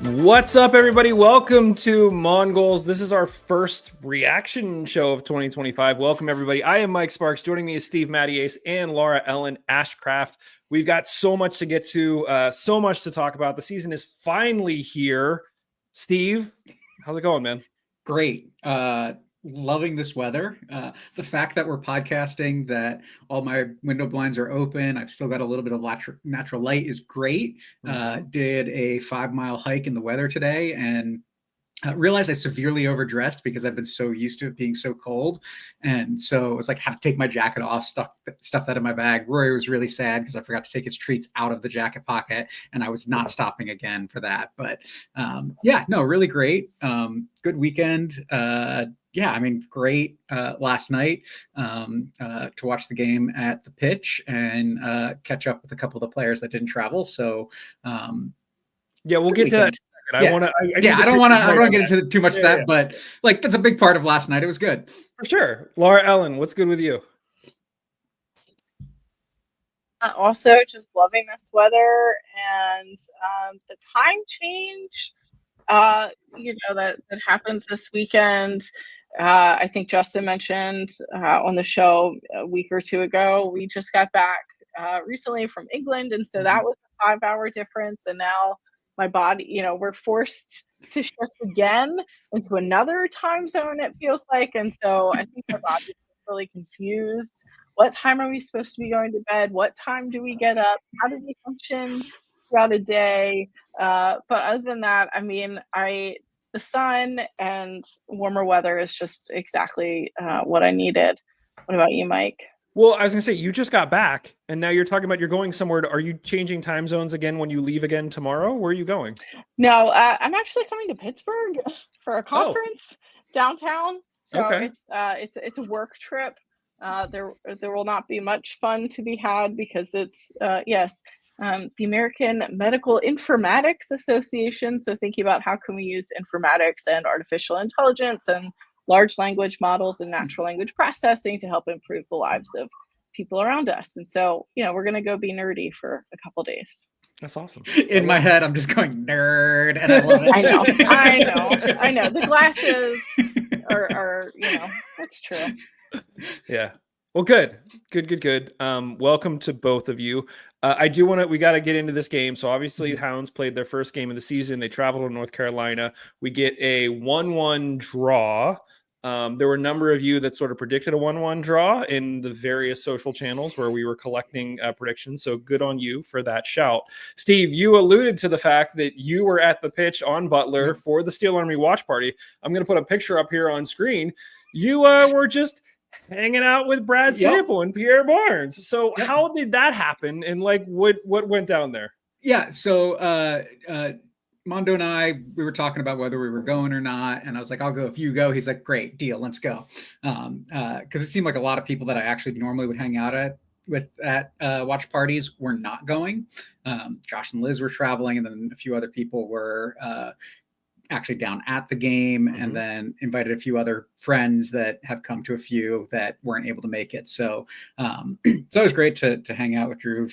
What's up, everybody? Welcome to Mongols. This is our first reaction show of 2025. Welcome, everybody. I am Mike Sparks. Joining me is Steve Mattiace and Laura Ellen Ashcraft. We've got so much to get to, so much to talk about. The season is finally here. Steve, how's it going, man? Great. Loving this weather. The fact that we're podcasting, that all my window blinds are open, I've still got a little bit of natural light is great. Did a 5-mile hike in the weather today and realized I severely overdressed because I've been so used to it being so cold. And so it was like, had to take my jacket off, stuff that in my bag. Rory was really sad because I forgot to take his treats out of the jacket pocket and I was not stopping again for that. But really great. Good weekend. Great last night to watch the game at the pitch and catch up with a couple of the players that didn't travel. So we'll get to that. I don't want to get into too much of that, but like that's a big part of last night. It was good. For sure. Laura Ellen, what's good with you? Also, just loving this weather and the time change, that happens this weekend. I think Justin mentioned on the show a week or two ago, we just got back recently from England. And so that was a 5-hour difference. And now my body, we're forced to shift again into another time zone, it feels like. And so I think my body's really confused. What time are we supposed to be going to bed? What time do we get up? How do we function throughout a day? But other than that, the sun and warmer weather is just exactly what I needed. What about you, Mike? Well, I was going to say, you just got back, and now you're talking about you're going somewhere. Are you changing time zones again when you leave again tomorrow? Where are you going? No, I'm actually coming to Pittsburgh for a conference downtown. So okay. It's a work trip. There will not be much fun to be had because it's the American Medical Informatics Association. So thinking about how can we use informatics and artificial intelligence and large language models and natural language processing to help improve the lives of people around us. And so, we're going to go be nerdy for a couple days. That's awesome. In my head, I'm just going nerd, and I love it. I know. The glasses are that's true. Yeah. Well, good. Welcome to both of you. We got to get into this game. So obviously Hounds played their first game of the season. They traveled to North Carolina. We get a 1-1 draw. There were a number of you that sort of predicted a 1-1 draw in the various social channels where we were collecting predictions. So good on you for that shout. Steve, you alluded to the fact that you were at the pitch on Butler for the Steel Army watch party. I'm going to put a picture up here on screen. You were just hanging out with Brad Sample and Pierre Barnes. So how did that happen? And what went down there? Yeah. So Mondo and I, we were talking about whether we were going or not. And I was like, I'll go if you go. He's like, great deal. Let's go. Because it seemed like a lot of people that I actually normally would hang out at watch parties were not going. Josh and Liz were traveling, and then a few other people were actually down at the game, and then invited a few other friends that have come to a few that weren't able to make it. So it was great to hang out with Drew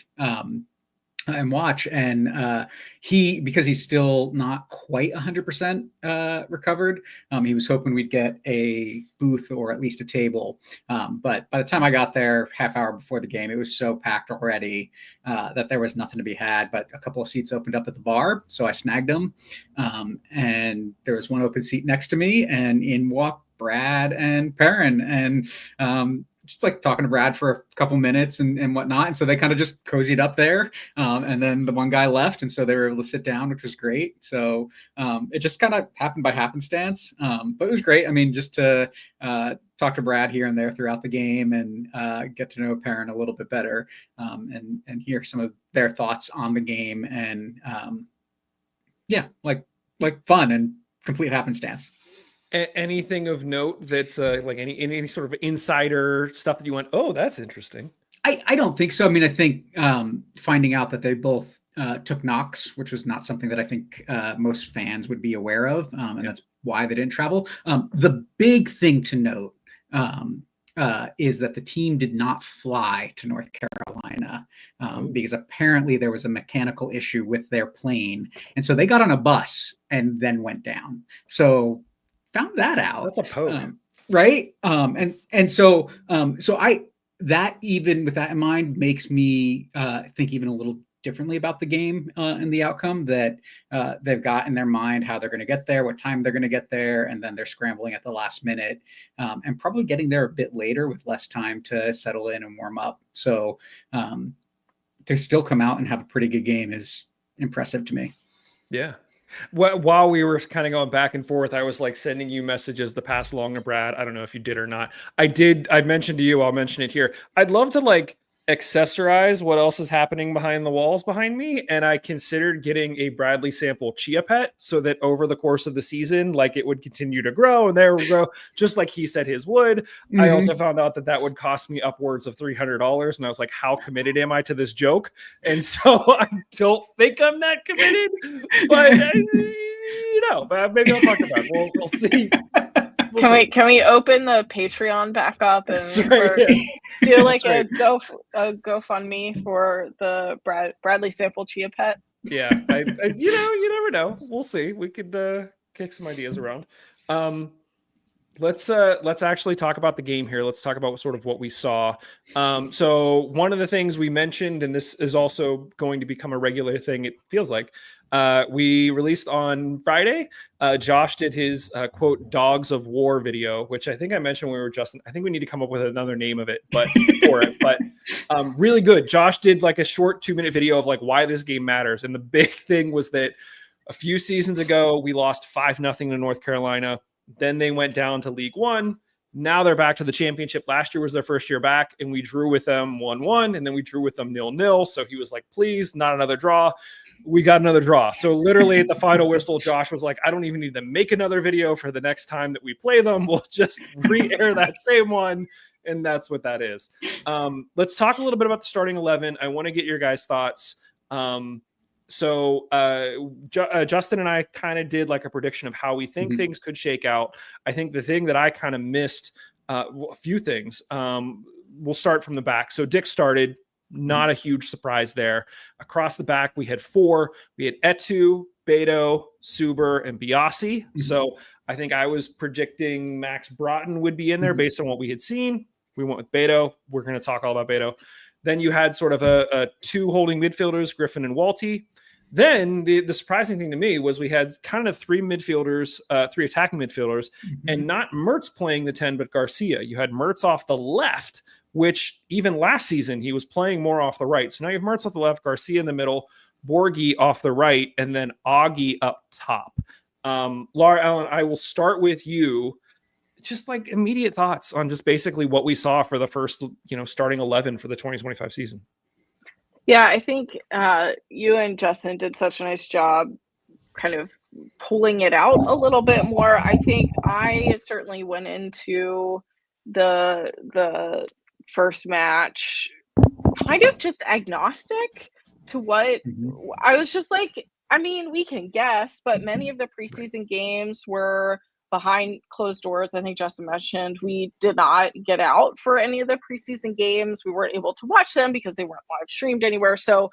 and watch. And because he's still not quite 100% recovered, he was hoping we'd get a booth or at least a table. But by the time I got there, half hour before the game, it was so packed already that there was nothing to be had. But a couple of seats opened up at the bar, so I snagged them. And there was one open seat next to me, and in walked Brad and Perrin, and just like talking to Brad for a couple minutes and whatnot. And so they kind of just cozied up there. And then the one guy left. And so they were able to sit down, which was great. So it just kind of happened by happenstance. But it was great. I mean, just to talk to Brad here and there throughout the game and get to know Perrin a little bit better and hear some of their thoughts on the game. And like fun and complete happenstance. Anything of note that any sort of insider stuff that you went, oh, that's interesting? I don't think so. I mean, I think finding out that they both took knocks, which was not something that I think most fans would be aware of. And that's why they didn't travel. The big thing to note is that the team did not fly to North Carolina because apparently there was a mechanical issue with their plane. And so they got on a bus and then went down. So found that out. That's a poke. Right. So that, even with that in mind, makes me think even a little differently about the game and the outcome, that they've got in their mind how they're going to get there, what time they're going to get there, and then they're scrambling at the last minute and probably getting there a bit later with less time to settle in and warm up. So to still come out and have a pretty good game is impressive to me. Yeah. While we were kind of going back and forth, I was like sending you messages to pass along to Brad. I don't know if you did or not. I did. I mentioned to you, I'll mention it here. I'd love to like accessorize what else is happening behind the walls behind me. And I considered getting a Bradley sample chia pet so that over the course of the season, like it would continue to grow and there would grow, just like he said his would. Mm-hmm. I also found out that would cost me upwards of $300. And I was like, how committed am I to this joke? And so I don't think I'm that committed, but maybe I'll talk about it. We'll see. Can we open the Patreon back up and do like a GoFundMe for the Bradley sample chia pet? Yeah, you never know. We'll see. We could kick some ideas around. Let's actually talk about the game here. Let's talk about sort of what we saw. So one of the things we mentioned, and this is also going to become a regular thing, it feels like, we released on Friday. Josh did his quote "Dogs of War" video, which I think I mentioned when we were Justin. I think we need to come up with another name of it, but really good. Josh did like a short 2-minute video of like why this game matters, and the big thing was that a few seasons ago we lost 5-0 to North Carolina. Then they went down to League One. Now they're back to the championship. Last year was their first year back, and we drew with them 1-1, and then we drew with them 0-0. So he was like, please, not another draw. We got another draw. So literally at the final whistle, Josh was like, I don't even need to make another video for the next time that we play them. We'll just re-air that same one. And that's what that is. Let's talk a little bit about the starting 11. I want to get your guys' thoughts. So Justin and I kind of did like a prediction of how we think things could shake out. I think the thing that I kind of missed, a few things. We'll start from the back. So Dick started. Not a huge surprise there. Across the back, we had 4. We had Etu, Beto, Suber, and Biasi. Mm-hmm. So I think I was predicting Max Broughton would be in there based on what we had seen. We went with Beto. We're going to talk all about Beto. Then you had sort of a 2 holding midfielders, Griffin and Walty. Then the surprising thing to me was we had kind of 3 midfielders, 3 attacking midfielders, and not Mertz playing the 10, but Garcia. You had Mertz off the left, which even last season he was playing more off the right. So now you have Mertz off the left, Garcia in the middle, Borghi off the right, and then Augi up top. Laura Allen, I will start with you. Just like immediate thoughts on just basically what we saw for the first, starting 11 for the 2025 season. Yeah, I think you and Justin did such a nice job kind of pulling it out a little bit more. I think I certainly went into the first match kind of just agnostic to what I was just like, I mean, we can guess, but many of the preseason games were behind closed doors. I think Justin mentioned we did not get out for any of the preseason games. We weren't able to watch them because they weren't live streamed anywhere. So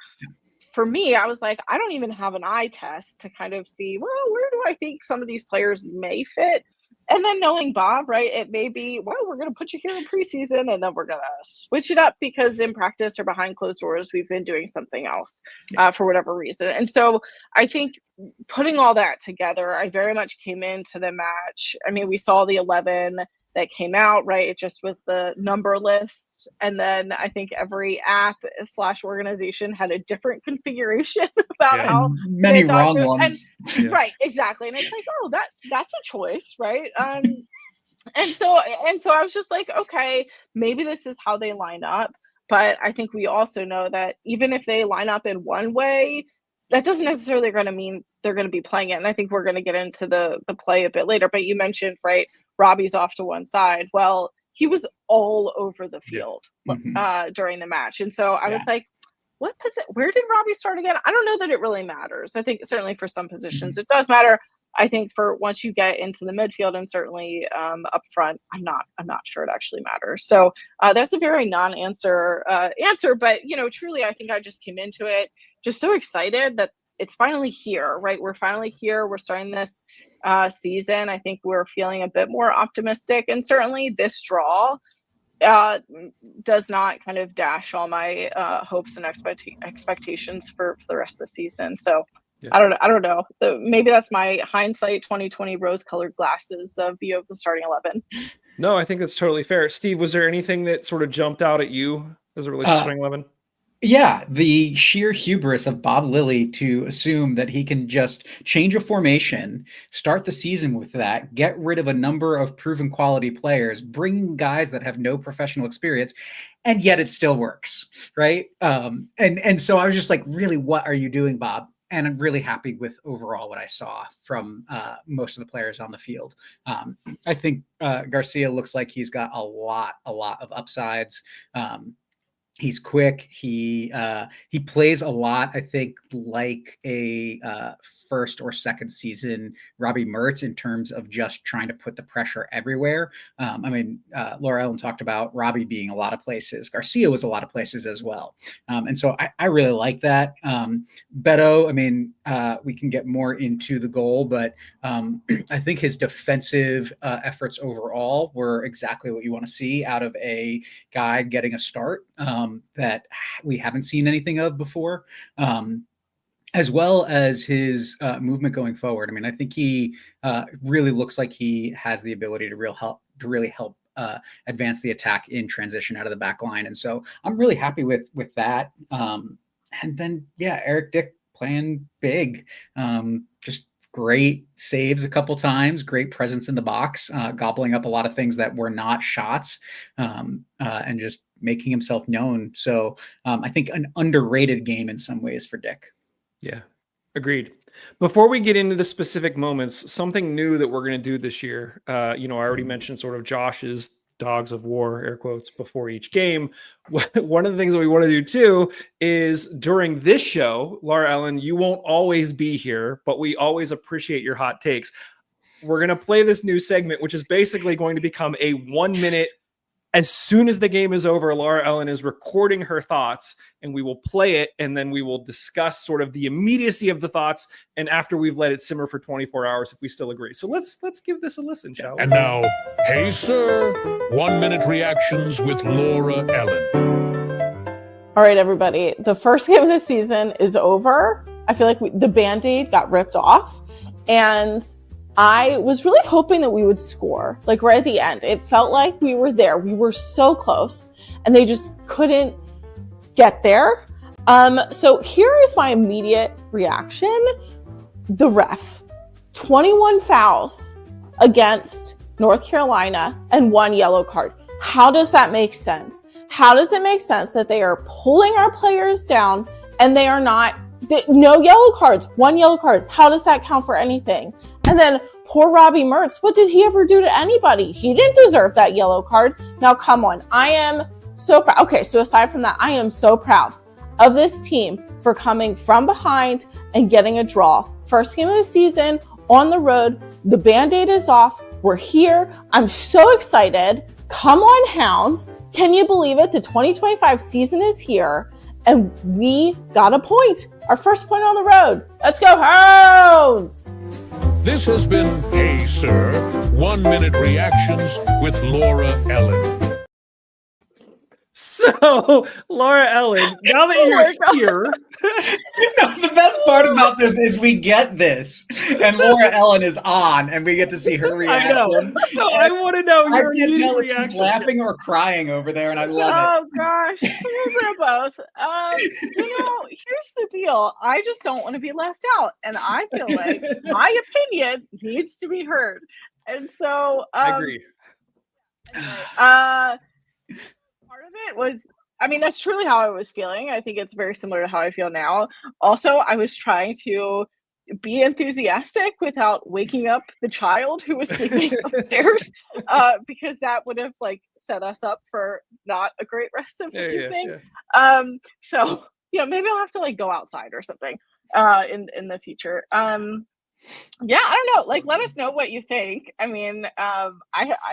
for me, I was like, I don't even have an eye test to kind of see, well, where do I think some of these players may fit? And then knowing Bob, right, it may be, well, we're going to put you here in preseason and then we're going to switch it up because in practice or behind closed doors, we've been doing something else for whatever reason. And so I think putting all that together, I very much came into the match. I mean, we saw the 11 that came out, right? It just was the number list. And then I think every app / organization had a different configuration about how many wrong ones. Right, exactly. And it's like, oh, that's a choice, right? And so I was just like, okay, maybe this is how they line up. But I think we also know that even if they line up in one way, that doesn't necessarily going to mean they're going to be playing it. And I think we're going to get into the play a bit later. But you mentioned, right, Robbie's off to one side. Well, he was all over the field during the match. And so I was like, where did Robbie start again? I don't know that it really matters. I think certainly for some positions it does matter. I think for once you get into the midfield and certainly up front, I'm not sure it actually matters. So that's a very non-answer answer, but truly, I think I just came into it just so excited that it's finally here, right? We're finally here. We're starting this season. I think we're feeling a bit more optimistic, and certainly this draw does not kind of dash all my hopes and expectations for the rest of the season. So yeah. I don't know. Maybe that's my hindsight 2020 rose-colored glasses view of the starting 11. No, I think that's totally fair. Steve, was there anything that sort of jumped out at you as it relates to starting 11? Yeah, the sheer hubris of Bob Lilly to assume that he can just change a formation, start the season with that, get rid of a number of proven quality players, bring guys that have no professional experience, and yet it still works, right? And so I was just like, really, what are you doing, Bob? And I'm really happy with overall what I saw from most of the players on the field. I think Garcia looks like he's got a lot of upsides. He's quick. He plays a lot, I think, like a first or second season Robbie Mertz in terms of just trying to put the pressure everywhere. Laura Ellen talked about Robbie being a lot of places. Garcia was a lot of places as well. And so I really like that. Beto, we can get more into the goal, but I think his defensive efforts overall were exactly what you want to see out of a guy getting a start that we haven't seen anything of before. As well as his movement going forward. I think he really looks like he has the ability to really help advance the attack in transition out of the back line. And so I'm really happy with that. And then, Eric Dick playing big, just great saves a couple times, great presence in the box, gobbling up a lot of things that were not shots, and just making himself known. So I think an underrated game in some ways for Dick. Yeah, agreed. Before we get into the specific moments, something new that we're going to do this year, I already mentioned sort of Josh's dogs of war, air quotes, before each game. One of the things that we want to do too is during this show, Laura Ellen, you won't always be here, but we always appreciate your hot takes. We're going to play this new segment, which is basically going to become a 1 minute. As soon as the game is over, Laura Ellen is recording her thoughts, and we will play it, and then we will discuss sort of the immediacy of the thoughts, and after we've let it simmer for 24 hours, if we still agree. So let's give this a listen, shall we? And now, hey, sir, 1 minute reactions with Laura Ellen. All right, everybody. The first game of the season is over. I feel like the Band-Aid got ripped off, and I was really hoping that we would score, like right at the end. It felt like we were there. We were so close, and they just couldn't get there. So here is my immediate reaction. The ref, 21 fouls against North Carolina and 1 yellow card. How does that make sense? How does it make sense that they are pulling our players down and they are not, no yellow cards, 1 yellow card? How does that count for anything? And then poor Robbie Mertz, what did he ever do to anybody? He didn't deserve that yellow card. Now, come on. I am so proud. Okay, so aside from that, I am so proud of this team for coming from behind and getting a draw. First game of the season, on the road. The Band-Aid is off. We're here. I'm so excited. Come on, Hounds. Can you believe it? The 2025 season is here, and we got a point. Our first point on the road. Let's go, Hounds! This has been Hey Sir, 1 minute reactions with Laura Ellen. So, Laura Ellen, now that you're here. The best part about this is we get this, and Laura Ellen is on, and we get to see her reaction. I know. So I want to know your can't tell if reaction. she's laughing or crying over there, and I love it. Oh gosh, they're both. Here's the deal. I just don't want to be left out, and I feel like my opinion needs to be heard. And so I agree. Anyway, part of it was, that's truly how I was feeling. I think it's very similar to how I feel now. Also, I was trying to be enthusiastic without waking up the child who was sleeping upstairs, because that would have set us up for not a great rest of the evening. So maybe I'll have to go outside or something in the future. Yeah, I don't know. Like, let us know what you think. I mean, I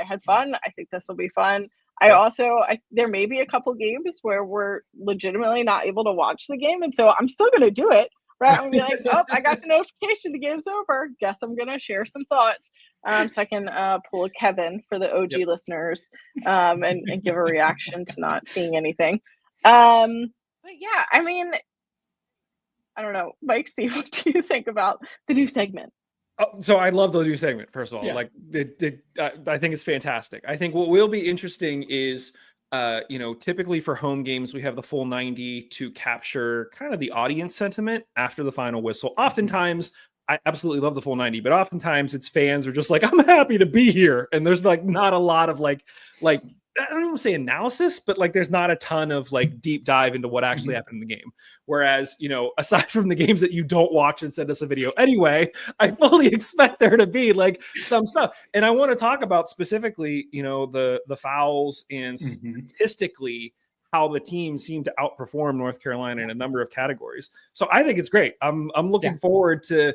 had fun. I think this will be fun. There may be a couple games where we're legitimately not able to watch the game, and so I'm still gonna do it. Right? I'm gonna be like, oh, I got the notification, the game's over. Guess I'm gonna share some thoughts, so I can pull a Kevin for the OG listeners, and give a reaction to not seeing anything. But yeah, I mean, I don't know, Mike. See, what do you think about the new segment? Oh, so I love the new segment. First of all, Yeah. like I think it's fantastic. I think what will be interesting is, typically for home games, we have the full 90 to capture kind of the audience sentiment after the final whistle. Oftentimes, I absolutely love the full 90, but oftentimes it's fans are just like, I'm happy to be here. And there's like not a lot of like, I don't even say analysis, but like there's not a ton of like deep dive into what actually happened in the game. Whereas, aside from the games that you don't watch and send us a video anyway, I fully expect there to be like some stuff. And I want to talk about specifically, the fouls and statistically how the team seemed to outperform North Carolina in a number of categories. So I think it's great. I'm looking forward to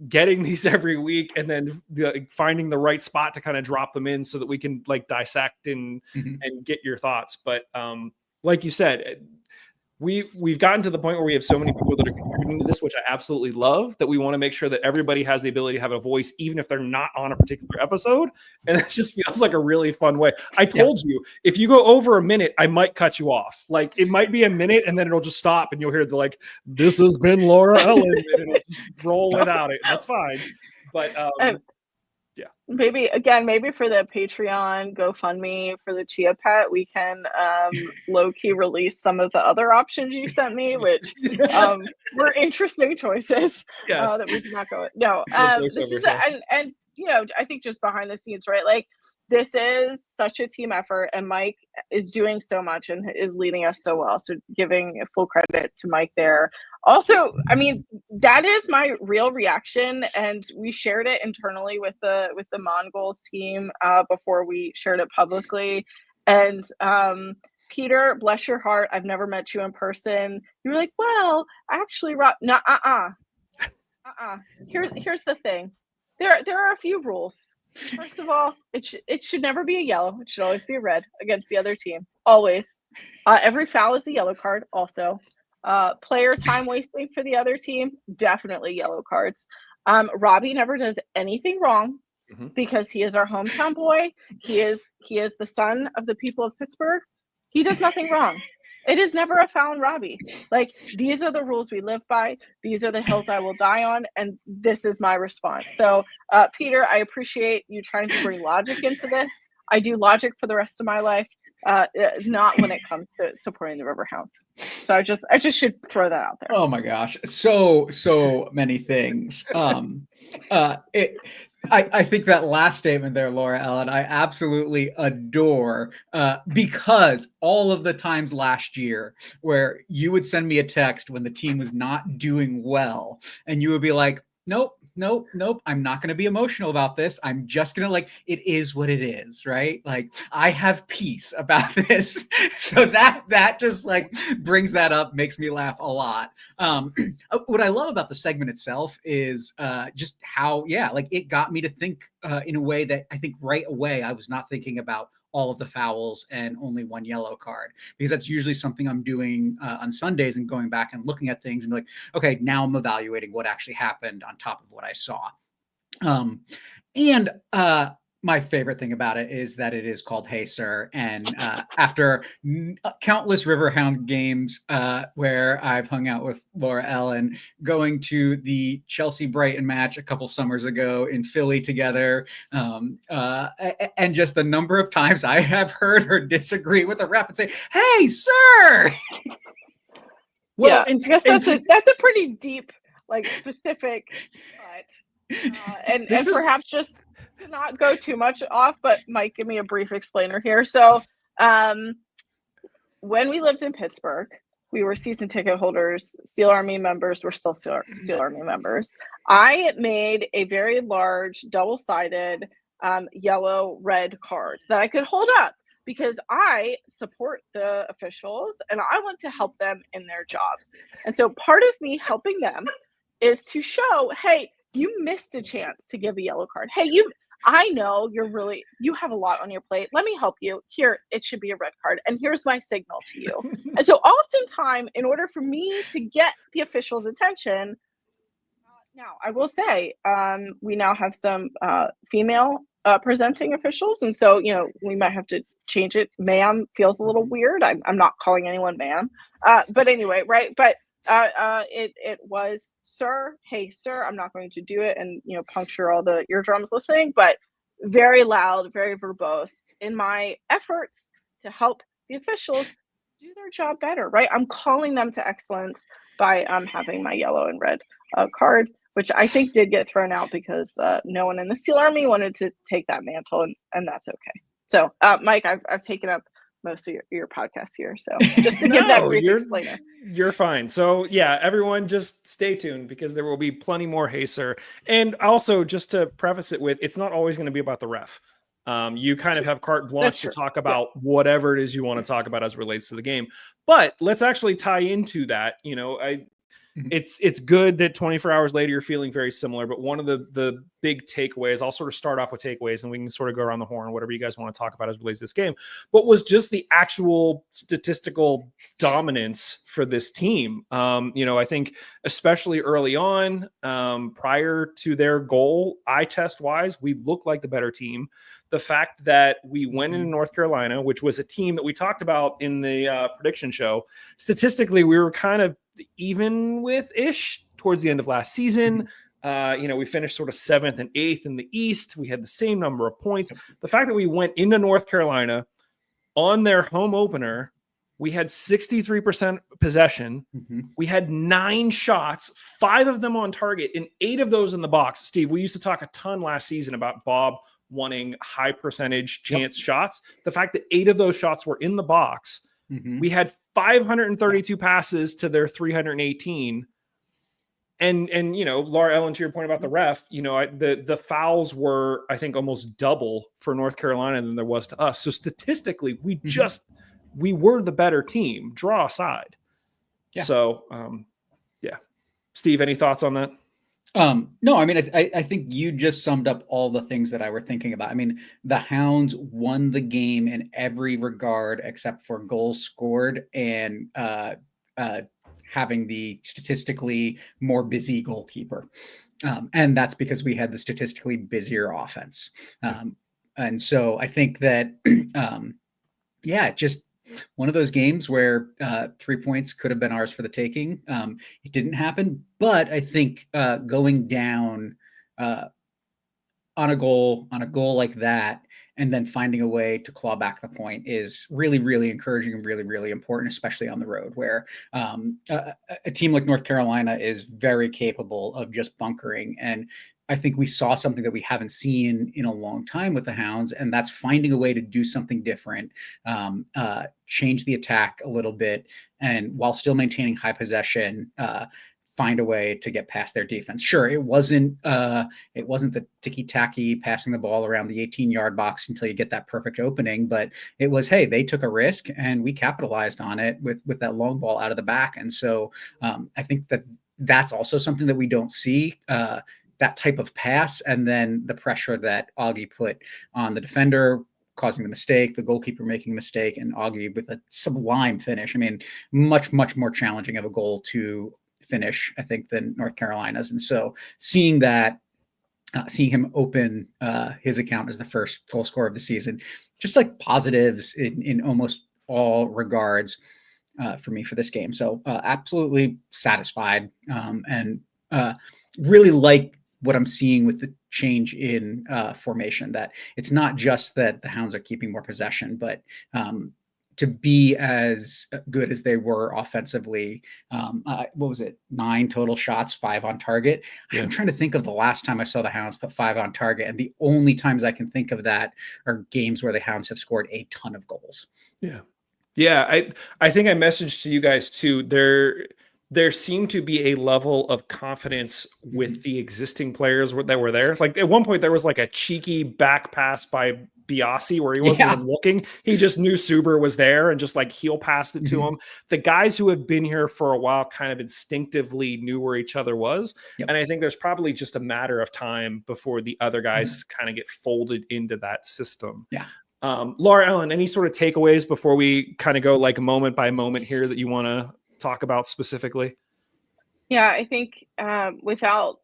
getting these every week and then finding the right spot to kind of drop them in so that we can like dissect and get your thoughts. But like you said, we've gotten to the point where we have so many people that are contributing to this, which I absolutely love, that we want to make sure that everybody has the ability to have a voice, even if they're not on a particular episode. And it just feels like a really fun way. I told you, if you go over a minute, I might cut you off. Like it might be a minute and then it'll just stop and you'll hear this has been Laura Ellen, and it'll just roll without it. That's fine. But maybe for the Patreon GoFundMe for the Chia Pet, we can low-key release some of the other options you sent me, which were interesting choices that we did not go with. No, this is and I think just behind the scenes, right? Like this is such a team effort, and Mike is doing so much and is leading us so well. So giving full credit to Mike there. Also, I mean, that is my real reaction, and we shared it internally with the Mongols team before we shared it publicly. And Peter, bless your heart, I've never met you in person. You were like, well, actually, Rob, no, Here's the thing. There are a few rules. First of all, it should never be a yellow. It should always be a red against the other team. Always. Every foul is a yellow card. Also, player time wasting for the other team, definitely yellow cards. Robbie never does anything wrong because he is our hometown boy. He is the son of the people of Pittsburgh. He does nothing wrong. It is never a foul on Robbie. Like, these are the rules we live by. These are the hills I will die on, and this is my response. So, Peter, I appreciate you trying to bring logic into this. I do logic for the rest of my life, not when it comes to supporting the Riverhounds. So I just should throw that out there. Oh my gosh, so many things. I think that last statement there, Laura Ellen, I absolutely adore because all of the times last year where you would send me a text when the team was not doing well, and you would be like, nope, I'm not going to be emotional about this. I'm just going to it is what it is, right? Like, I have peace about this. So that just brings that up, makes me laugh a lot. What I love about the segment itself is just how, it got me to think in a way that I think right away I was not thinking about all of the fouls and only one yellow card, because that's usually something I'm doing on Sundays and going back and looking at things and be like, okay, now I'm evaluating what actually happened on top of what I saw. My favorite thing about it is that it is called Hey Sir. And after countless Riverhound games where I've hung out with Laura Ellen, going to the Chelsea-Brighton match a couple summers ago in Philly together, and just the number of times I have heard her disagree with the ref and say, "Hey, sir!" Well, I guess that's a pretty deep, specific cut. And perhaps just to not go too much off, but Mike, give me a brief explainer here. So when we lived in Pittsburgh, we were season ticket holders, Steel Army members. We're still Steel Army members. I made a very large double-sided yellow-red card that I could hold up because I support the officials and I want to help them in their jobs. And so part of me helping them is to show, hey, you missed a chance to give a yellow card. Hey, I know you have a lot on your plate. Let me help you. Here, it should be a red card. And here's my signal to you. And so oftentimes, in order for me to get the official's attention, now I will say, we now have some female presenting officials. And so, we might have to change it. Ma'am feels a little weird. I'm not calling anyone ma'am. But anyway, right. But it was, sir, hey, sir, I'm not going to do it and, puncture all the eardrums listening, but very loud, very verbose in my efforts to help the officials do their job better, right? I'm calling them to excellence by having my yellow and red card, which I think did get thrown out because no one in the SEAL Army wanted to take that mantle, and that's okay. So, Mike, I've taken up most of your podcast here, so just to give that brief explainer. You're fine. So yeah, everyone just stay tuned because there will be plenty more Hey Sir. And also, just to preface it with, it's not always going to be about the ref. You kind of have carte blanche to talk about whatever it is you want to talk about as it relates to the game. But let's actually tie into that. It's good that 24 hours later you're feeling very similar, but one of the big takeaways, I'll sort of start off with takeaways and we can sort of go around the horn, whatever you guys want to talk about as it relates to this game, but was just the actual statistical dominance for this team. I think especially early on, prior to their goal, eye test wise, we looked like the better team. The fact that we went into North Carolina, which was a team that we talked about in the prediction show, statistically, we were kind of even with ish towards the end of last season. We finished sort of 7th and 8th in the East. We had the same number of points. The fact that we went into North Carolina on their home opener, we had 63% possession. We had 9 shots, 5 of them on target, and 8 of those in the box. Steve, we used to talk a ton last season about Bob wanting high percentage chance shots. The fact that 8 of those shots were in the box, we had 532 passes to their 318. And Laura Ellen, to your point about the ref, the fouls were, I think, almost double for North Carolina than there was to us. So statistically, we were the better team, draw aside. Yeah. So, Steve, any thoughts on that? No, I mean, I think you just summed up all the things that I were thinking about. I mean, the Hounds won the game in every regard except for goals scored and having the statistically more busy goalkeeper. And that's because we had the statistically busier offense. And so I think that, just one of those games where 3 points could have been ours for the taking. It didn't happen, but I think going down on a goal like that and then finding a way to claw back the point is really, really encouraging and really, really important, especially on the road where a team like North Carolina is very capable of just bunkering. And I think we saw something that we haven't seen in a long time with the Hounds, and that's finding a way to do something different, change the attack a little bit, and while still maintaining high possession, find a way to get past their defense. Sure, it wasn't the ticky-tacky passing the ball around the 18-yard box until you get that perfect opening, but it was, hey, they took a risk and we capitalized on it with that long ball out of the back. And so I think that's also something that we don't see. That type of pass, and then the pressure that Augi put on the defender, causing the mistake, the goalkeeper making a mistake, and Augi with a sublime finish. I mean, much, much more challenging of a goal to finish, I think, than North Carolina's. And so seeing that, seeing him open his account as the first goal scorer of the season, just like positives in almost all regards for me for this game. So absolutely satisfied and really like what I'm seeing with the change in formation, that it's not just that the Hounds are keeping more possession, but to be as good as they were offensively. What was it? 9 total shots, 5 on target. Yeah. I'm trying to think of the last time I saw the Hounds put 5 on target. And the only times I can think of that are games where the Hounds have scored a ton of goals. Yeah. Yeah. I think I messaged to you guys too. There seemed to be a level of confidence with the existing players that were there. Like at one point there was like a cheeky back pass by Biasi where he wasn't even looking. He just knew Suber was there and just like heel passed it to him. The guys who have been here for a while kind of instinctively knew where each other was. And I think there's probably just a matter of time before the other guys kind of get folded into that system. Laura Ellen, any sort of takeaways before we kind of go like moment by moment here that you want to talk about specifically? Yeah, I think without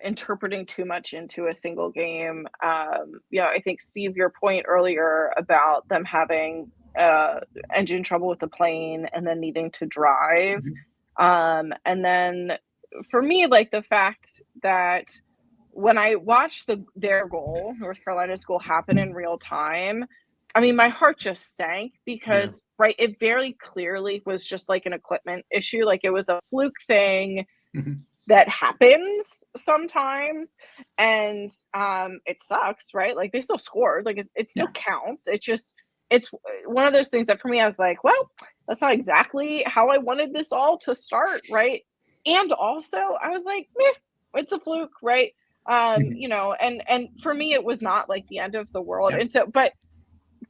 interpreting too much into a single game, I think, Steve, your point earlier about them having engine trouble with the plane and then needing to drive. And then for me, like the fact that when I watched their goal, North Carolina's goal, happen in real time, I mean, my heart just sank because, it very clearly was just like an equipment issue. Like it was a fluke thing that happens sometimes. And it sucks, right? Like they still scored, like it still counts. It's one of those things that for me, I was like, well, that's not exactly how I wanted this all to start, right? And also I was like, it's a fluke, right? And for me, it was not like the end of the world. And so, but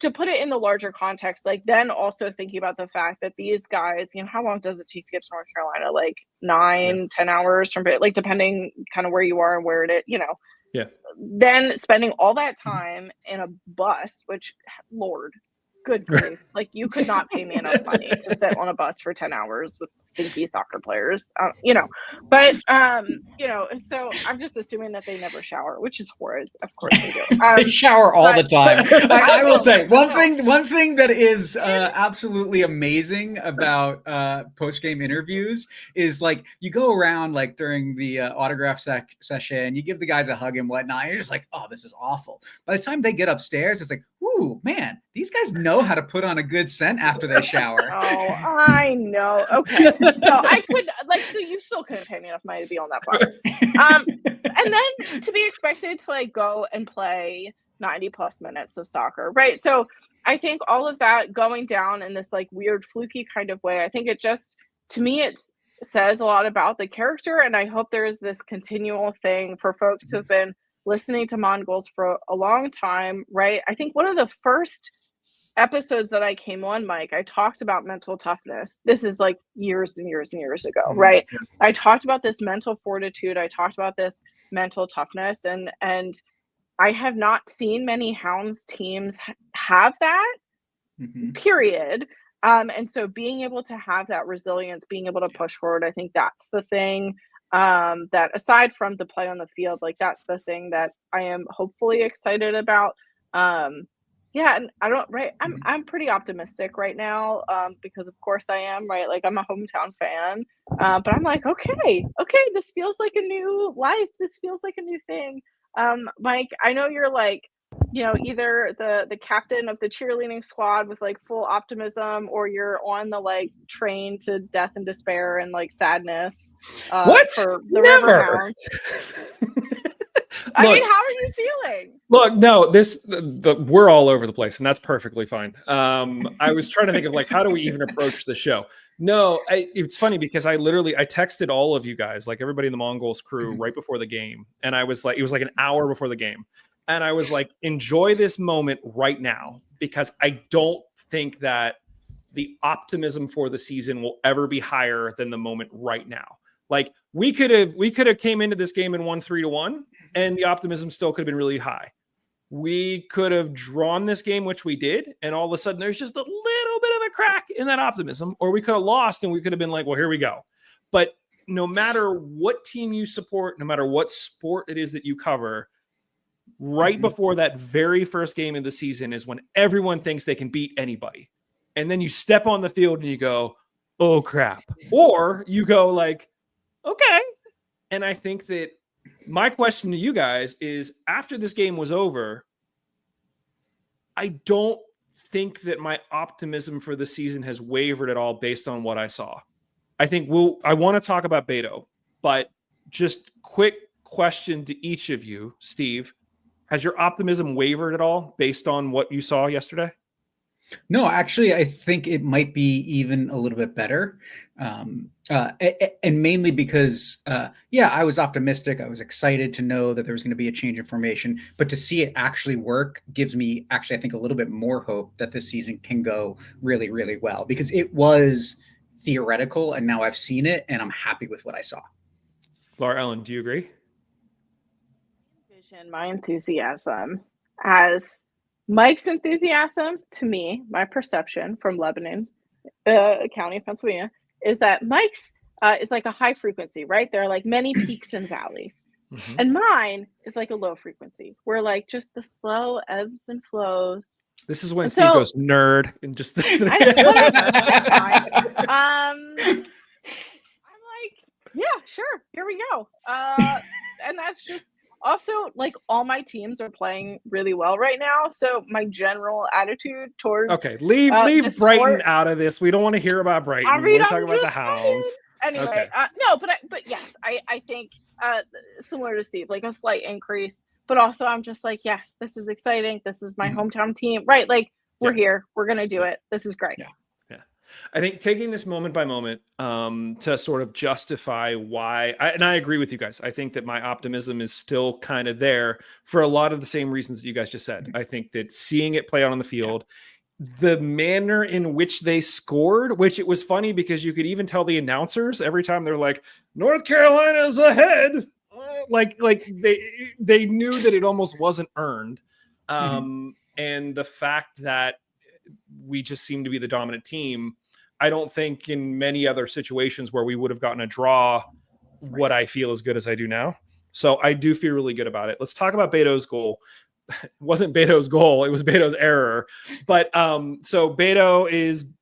to put it in the larger context, like then also thinking about the fact that these guys, how long does it take to get to North Carolina? Like 9-10 hours from, like, depending kind of where you are and where it is, then spending all that time in a bus, which, Lord, good grief, like you could not pay me enough money to sit on a bus for 10 hours with stinky soccer players, but so I'm just assuming that they never shower, which is horrid. Of course they do. They shower all the time. I will say one thing that is absolutely amazing about post-game interviews is like you go around like during the autograph session, you give the guys a hug and whatnot, and you're just like, oh, this is awful. By the time they get upstairs, it's like, ooh, man, these guys know how to put on a good scent after they shower. Oh, I know. Okay. So I could so you still couldn't pay me enough money to be on that bus. And then to be expected to like go and play 90 plus minutes of soccer, right? So I think all of that going down in this like weird fluky kind of way, I think it just, to me, it says a lot about the character. And I hope there is this continual thing for folks who have been listening to Mongols for a long time, right? I think one of the first episodes that I came on, Mike, I talked about mental toughness. This is like years and years and years ago, right? I talked about this mental fortitude. I talked about this mental toughness, and I have not seen many Hounds teams have that, period. And so being able to have that resilience, being able to push forward, I think that's the thing that, aside from the play on the field, like that's the thing that I am hopefully excited about. And I'm pretty optimistic right now, because of course I am, right? Like I'm a hometown fan, but I'm like, okay, this feels like a new life. This feels like a new thing. Mike, I know you're like, either the captain of the cheerleading squad with like full optimism, or you're on the like train to death and despair and like sadness. What? For the Never. I mean, how are you feeling? Look, no, we're all over the place, and that's perfectly fine. I was trying to think of like, how do we even approach the show? No, it's funny because I texted all of you guys, like everybody in the Mongols crew, right before the game, and I was like, it was like an hour before the game, and I was like, enjoy this moment right now, because I don't think that the optimism for the season will ever be higher than the moment right now. Like we could have came into this game and won 3-1, and the optimism still could have been really high. We could have drawn this game, which we did, and all of a sudden there's just a little bit of a crack in that optimism, or we could have lost and we could have been like, well, here we go. But no matter what team you support, no matter what sport it is that you cover, right before that very first game of the season is when everyone thinks they can beat anybody. And then you step on the field and you go, oh crap. Or you go like, okay. And I think that my question to you guys is, after this game was over, I don't think that my optimism for the season has wavered at all based on what I saw. I think I want to talk about Beto, but just quick question to each of you. Steve, has your optimism wavered at all based on what you saw yesterday? No, actually, I think it might be even a little bit better. And mainly because, yeah, I was optimistic. I was excited to know that there was going to be a change in formation, but to see it actually work gives me actually, I think, a little bit more hope that this season can go really, really well, because it was theoretical and now I've seen it and I'm happy with what I saw. Laura Ellen, do you agree? Envision my enthusiasm as Mike's enthusiasm to me, my perception from Lebanon County, Pennsylvania, is that Mike's is like a high frequency, right? There are like many peaks and valleys. Mm-hmm. And mine is like a low frequency, where like just the slow ebbs and flows. This is when And Steve so- goes nerd and just whatever, that's fine. I'm like, yeah, sure, here we go. And that's just also like all my teams are playing really well right now. So my general attitude towards okay, leave the Brighton sport- out of this. We don't want to hear about Brighton. I We mean, want to I'm talk about the just Hounds. Anyway, Okay. no, but yes, I think similar to Steve, like a slight increase, but also I'm just like, yes, this is exciting. This is my hometown team, right? Like we're here, we're gonna do it. This is great. Yeah. I think taking this moment by moment to sort of justify why, and I agree with you guys. I think that my optimism is still kind of there for a lot of the same reasons that you guys just said. I think that seeing it play out on the field, the manner in which they scored, which it was funny because you could even tell the announcers every time they're like, North Carolina's ahead. Like they knew that it almost wasn't earned. And the fact that we just seem to be the dominant team, I don't think in many other situations where we would have gotten a draw, what I feel as good as I do now. So I do feel really good about it. Let's talk about Beto's goal. It wasn't Beto's goal, it was Beto's error. But so Beto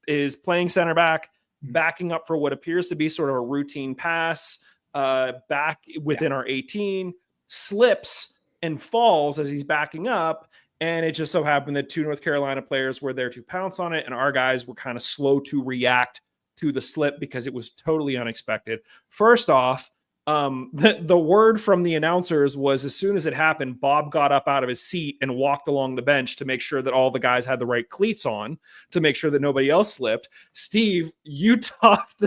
is playing center back, backing up for what appears to be sort of a routine pass, back within our 18, slips and falls as he's backing up. And it just so happened that two North Carolina players were there to pounce on it, and our guys were kind of slow to react to the slip because it was totally unexpected. First off, the word from the announcers was as soon as it happened, Bob got up out of his seat and walked along the bench to make sure that all the guys had the right cleats on, to make sure that nobody else slipped. Steve, you talked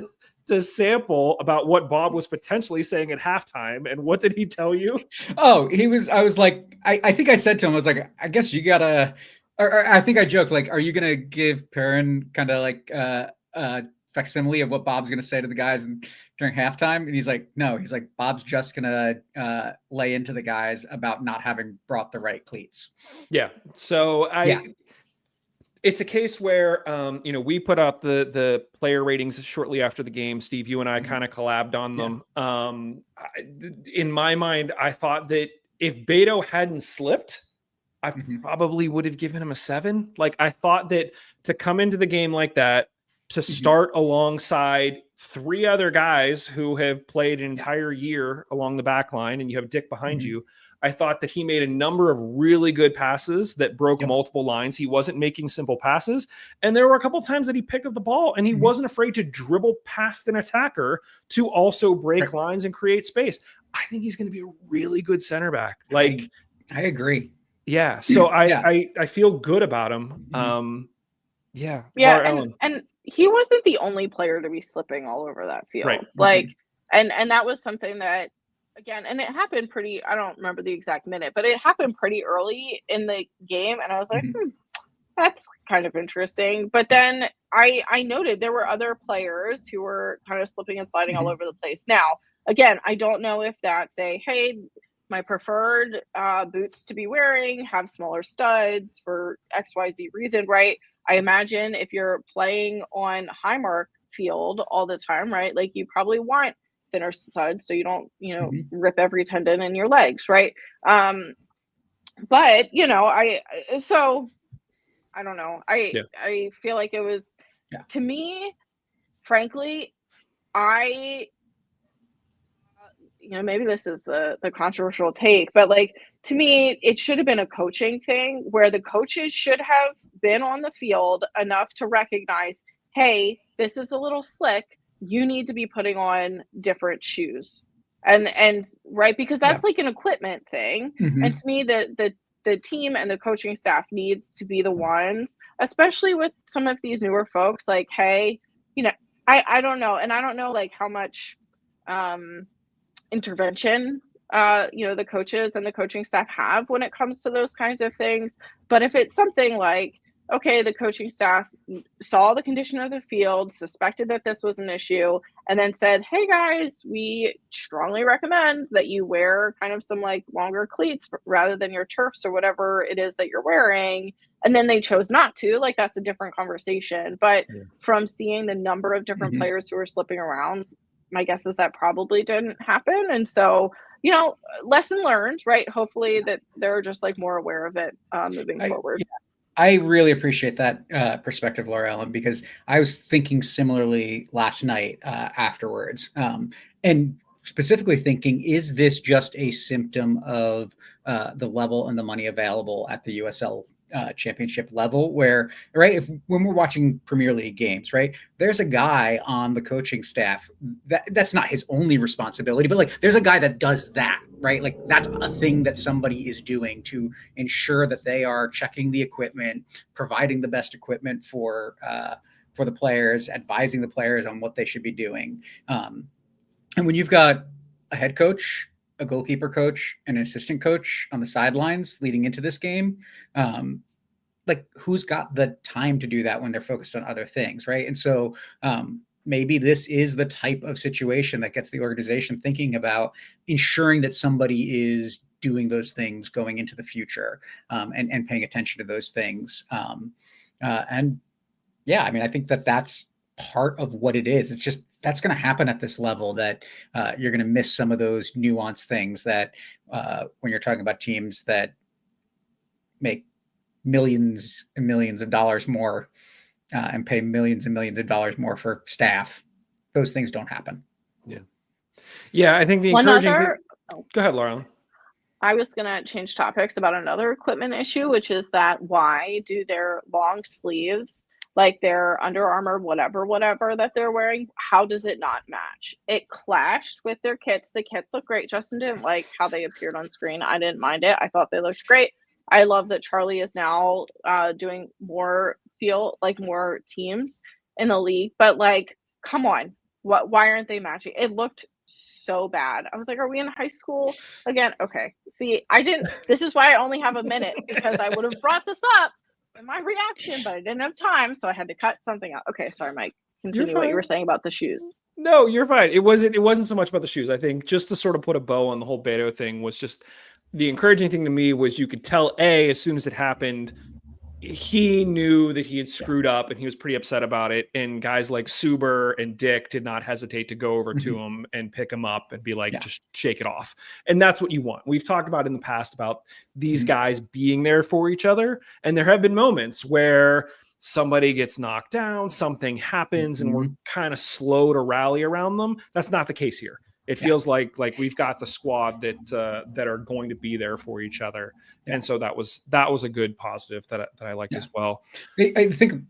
to Sample about what Bob was potentially saying at halftime, and what did he tell you? Oh, I was like, I think I said to him, I was like, I guess you gotta, or I think I joked, like, are you gonna give Perrin kind of like facsimile of what Bob's gonna say to the guys during halftime? And he's like, no, he's like, Bob's just gonna lay into the guys about not having brought the right cleats. Yeah. So it's a case where, we put out the player ratings shortly after the game. Steve, you and I kind of collabed on them. In my mind, I thought that if Beto hadn't slipped, I probably would have given him a 7. Like, I thought that to come into the game like that, to start alongside 3 other guys who have played an entire year along the back line, and you have Dick behind you, I thought that he made a number of really good passes that broke multiple lines. He wasn't making simple passes. And there were a couple times that he picked up the ball and he wasn't afraid to dribble past an attacker to also break lines and create space. I think he's going to be a really good center back. Like, I agree. Yeah. So I feel good about him. And he wasn't the only player to be slipping all over that field. Right. Like, and that was something that, again, and it happened I don't remember the exact minute, but it happened pretty early in the game. And I was like, that's kind of interesting. But then I noted there were other players who were kind of slipping and sliding all over the place. Now, again, I don't know if that's hey, my preferred boots to be wearing have smaller studs for XYZ reason, right? I imagine if you're playing on Highmark field all the time, right? Like, you probably want thinner studs so you don't rip every tendon in your legs, right? But I don't know, I feel like it was to me, frankly, maybe this is the controversial take, but like, to me, it should have been a coaching thing where the coaches should have been on the field enough to recognize, hey, this is a little slick, you need to be putting on different shoes, and right, because that's like an equipment thing. And to me, the the team and the coaching staff needs to be the ones, especially with some of these newer folks, like, hey, I don't know. And I don't know like how much intervention the coaches and the coaching staff have when it comes to those kinds of things. But if it's something like, okay, the coaching staff saw the condition of the field, suspected that this was an issue, and then said, hey guys, we strongly recommend that you wear kind of some like longer cleats rather than your turfs or whatever it is that you're wearing, and then they chose not to, like, that's a different conversation. But from seeing the number of different players who were slipping around, my guess is that probably didn't happen. And so, lesson learned, right? Hopefully that they're just like more aware of it moving forward. I really appreciate that perspective, Laura Ellen, because I was thinking similarly last night afterwards, and specifically thinking, is this just a symptom of the level and the money available at the USL championship level, where, right, when we're watching Premier League games, right, there's a guy on the coaching staff that's not his only responsibility, but like there's a guy that does that, right? Like that's a thing that somebody is doing to ensure that they are checking the equipment, providing the best equipment for the players, advising the players on what they should be doing. And when you've got a head coach, a goalkeeper coach, and an assistant coach on the sidelines leading into this game, like who's got the time to do that when they're focused on other things, right? And so maybe this is the type of situation that gets the organization thinking about ensuring that somebody is doing those things going into the future, and paying attention to those things. And yeah, I mean, I think that's part of what it is. It's just, that's going to happen at this level, that you're going to miss some of those nuanced things that when you're talking about teams that make millions and millions of dollars more and pay millions and millions of dollars more for staff, those things don't happen. Yeah. I think the encouraging thing... Go ahead, Laura. I was going to change topics about another equipment issue, which is that why do their long sleeves, like their Under Armour, whatever that they're wearing, how does it not match? It clashed with their kits. The kits look great. Justin didn't like how they appeared on screen. I didn't mind it. I thought they looked great. I love that Charlie is now doing more teams in the league. But like, come on, why aren't they matching? It looked so bad. I was like, are we in high school again? Okay. See, this is why I only have a minute, because I would have brought this up in my reaction, but I didn't have time, so I had to cut something out. Okay, sorry, Mike. Continue what you were saying about the shoes. No, you're fine. It wasn't so much about the shoes. I think just to sort of put a bow on the whole Beto thing was just the encouraging thing to me was you could tell as soon as it happened, he knew that he had screwed up and he was pretty upset about it. And guys like Suber and Dick did not hesitate to go over to him and pick him up and be like, just shake it off. And that's what you want. We've talked about in the past about these guys being there for each other. And there have been moments where somebody gets knocked down, something happens, and we're kind of slow to rally around them. That's not the case here. It feels like we've got the squad that are going to be there for each other, and so that was a good positive that I liked as well. I think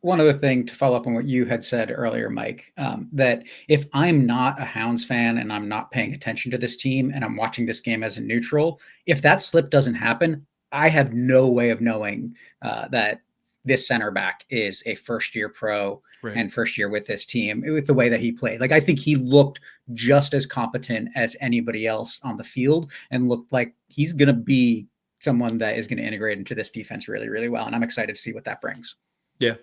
one other thing to follow up on what you had said earlier, Mike, that if I'm not a Hounds fan and I'm not paying attention to this team and I'm watching this game as a neutral, if that slip doesn't happen, I have no way of knowing that this center back is a first-year pro and first year with this team, with the way that he played. Like, I think he looked just as competent as anybody else on the field and looked like he's going to be someone that is going to integrate into this defense really, really well. And I'm excited to see what that brings. Yeah.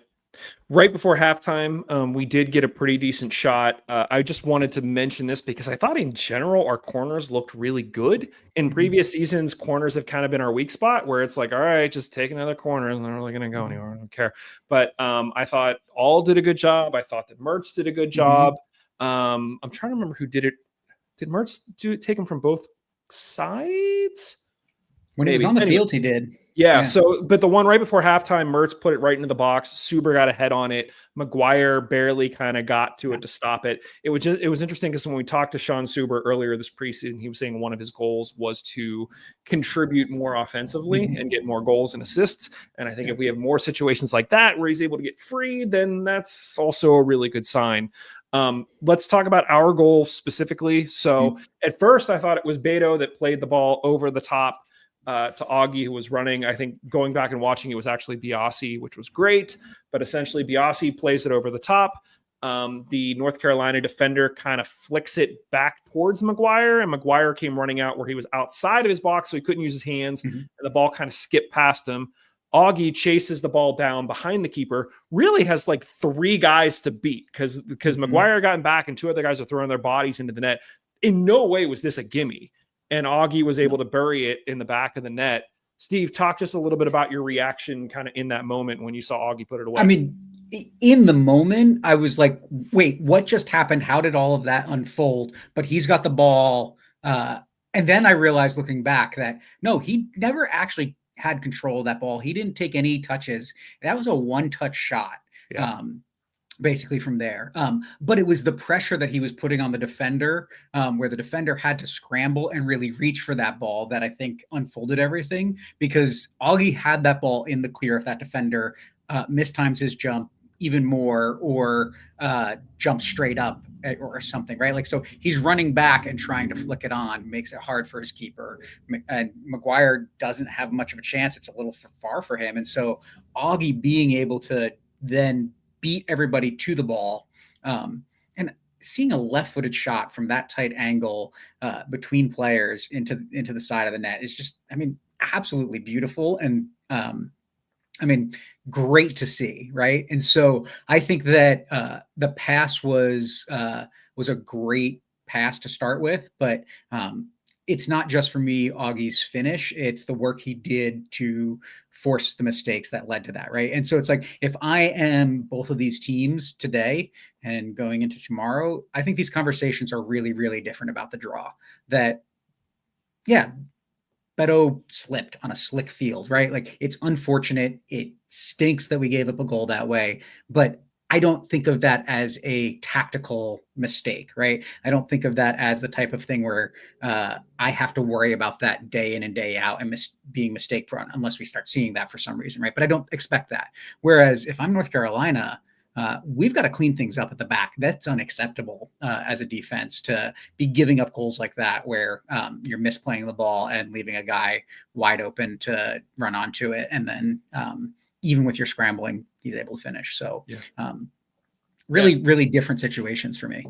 Right before halftime, we did get a pretty decent shot. I just wanted to mention this because I thought in general our corners looked really good. In previous seasons, corners have kind of been our weak spot where it's like, all right, just take another corner. It's not really going to go anywhere. I don't care. But I thought all did a good job. I thought that Mertz did a good job. I'm trying to remember who did it. Did Mertz take him from both sides? When he was on the field, he did. Yeah. So, but the one right before halftime, Mertz put it right into the box. Suber got a head on it. McGuire barely kind of got to it to stop it. It was interesting because when we talked to Sean Suber earlier this preseason, he was saying one of his goals was to contribute more offensively and get more goals and assists. And I think if we have more situations like that where he's able to get free, then that's also a really good sign. Let's talk about our goal specifically. So at first I thought it was Beto that played the ball over the top. to Augi, who was running. I think going back and watching, it was actually Biasi, which was great. But essentially, Biasi plays it over the top. The North Carolina defender kind of flicks it back towards McGuire, and McGuire came running out where he was outside of his box, so he couldn't use his hands, and the ball kind of skipped past him. Augi chases the ball down behind the keeper, really has like 3 guys to beat because McGuire got him back and 2 other guys are throwing their bodies into the net. In no way was this a gimme, and Augi was able to bury it in the back of the net. Steve, talk just a little bit about your reaction kind of in that moment when you saw Augi put it away. I mean, in the moment, I was like, wait, what just happened? How did all of that unfold? But he's got the ball. And then I realized looking back that, no, he never actually had control of that ball. He didn't take any touches. That was a one-touch shot. Yeah. Basically from there. But it was the pressure that he was putting on the defender, where the defender had to scramble and really reach for that ball that I think unfolded everything, because Augi had that ball in the clear if that defender mistimes his jump even more or jumps straight up or something, right? Like, so he's running back and trying to flick it on, makes it hard for his keeper. And McGuire doesn't have much of a chance. It's a little far for him. And so Augi being able to then beat everybody to the ball, and seeing a left-footed shot from that tight angle between players into the side of the net is just, I mean, absolutely beautiful. And I mean, great to see, right? And so I think that the pass was a great pass to start with, but it's not just for me Augi's finish; it's the work he did to force the mistakes that led to that, right? And so it's like, if I am both of these teams today and going into tomorrow, I think these conversations are really, really different about the draw. That, yeah, Beto slipped on a slick field, right? Like, it's unfortunate. It stinks that we gave up a goal that way, but I don't think of that as a tactical mistake, right? I don't think of that as the type of thing where I have to worry about that day in and day out and being mistake prone, unless we start seeing that for some reason, right? But I don't expect that. Whereas if I'm North Carolina, we've got to clean things up at the back. That's unacceptable as a defense to be giving up goals like that, where you're misplaying the ball and leaving a guy wide open to run onto it. And then even with your scrambling, he's able to finish. So really different situations for me.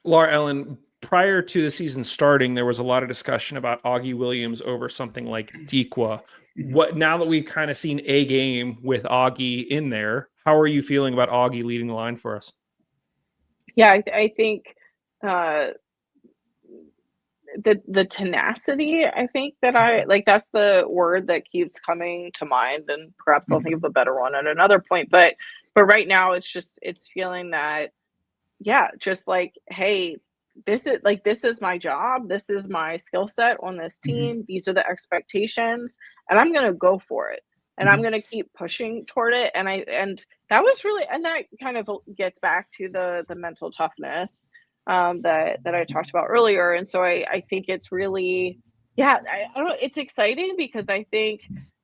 Laura Ellen, prior to the season starting, there was a lot of discussion about Augie Williams over something like Dequa. Now that we've kind of seen a game with Augie in there, how are you feeling about Augie leading the line for us? Yeah, I think the tenacity, I think that I like, that's the word that keeps coming to mind, and perhaps I'll think of a better one at another point. But right now it's feeling that, yeah, just like, hey, this is my job. This is my skill set on this team. These are the expectations, and I'm going to go for it. And I'm going to keep pushing toward it. And that was really, and that kind of gets back to the mental toughness that I talked about earlier. And so I think it's really, I don't know, it's exciting, because I think